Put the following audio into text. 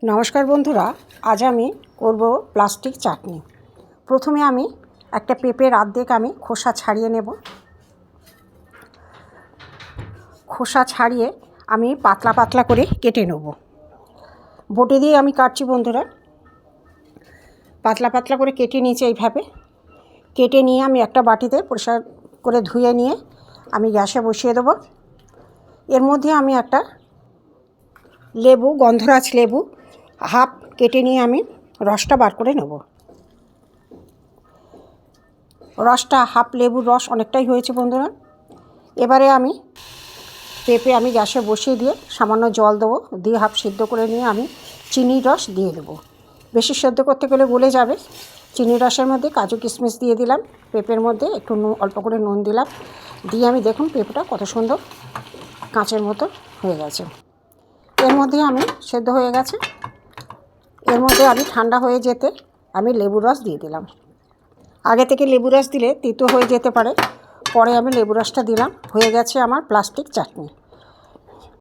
নমস্কার বন্ধুরা, আজ আমি করব প্লাস্টিক চাটনি। প্রথমে আমি একটা পেঁপের অর্ধেক আমি খোসা ছাড়িয়ে নেব। খোসা ছাড়িয়ে আমি পাতলা পাতলা করে কেটে নেব। বটি দিয়ে আমি কাটছি বন্ধুরা। পাতলা পাতলা করে কেটে নিয়েছি এইভাবে। কেটে নিয়ে আমি একটা বাটিতে পরিষ্কার করে ধুয়ে নিয়ে আমি গ্যাসে বসিয়ে দেব। এর মধ্যে আমি একটা লেবু, গন্ধরাজ লেবু হাফ কেটে নিয়ে আমি রসটা বার করে নেব। রসটা হাফ লেবুর রস অনেকটাই হয়েছে বন্ধুরা। এবারে আমি পেঁপে আমি গ্যাসে বসিয়ে দিয়ে সামান্য জল দেবো, দিয়ে হাফ সিদ্ধ করে নিয়ে আমি চিনির রস দিয়ে দেবো। বেশি সেদ্ধ করতে গেলে গলে যাবে। চিনির রসের মধ্যে কাজু কিশমিশ দিয়ে দিলাম, পেঁপের মধ্যে একটু অল্প করে নুন দিলাম, দিয়ে আমি দেখুন পেঁপেটা কত সুন্দর কাঁচের মতো হয়ে গেছে। এর মধ্যে আমি সেদ্ধ হয়ে গেছে। এর মধ্যে আমি ঠান্ডা হয়ে যেতে আমি লেবু রস দিয়ে দিলাম। আগে থেকে লেবু রস দিলে তিতো হয়ে যেতে পারে, পরে আমি লেবু রসটা দিলাম। হয়ে গেছে আমার প্লাস্টিক চাটনি।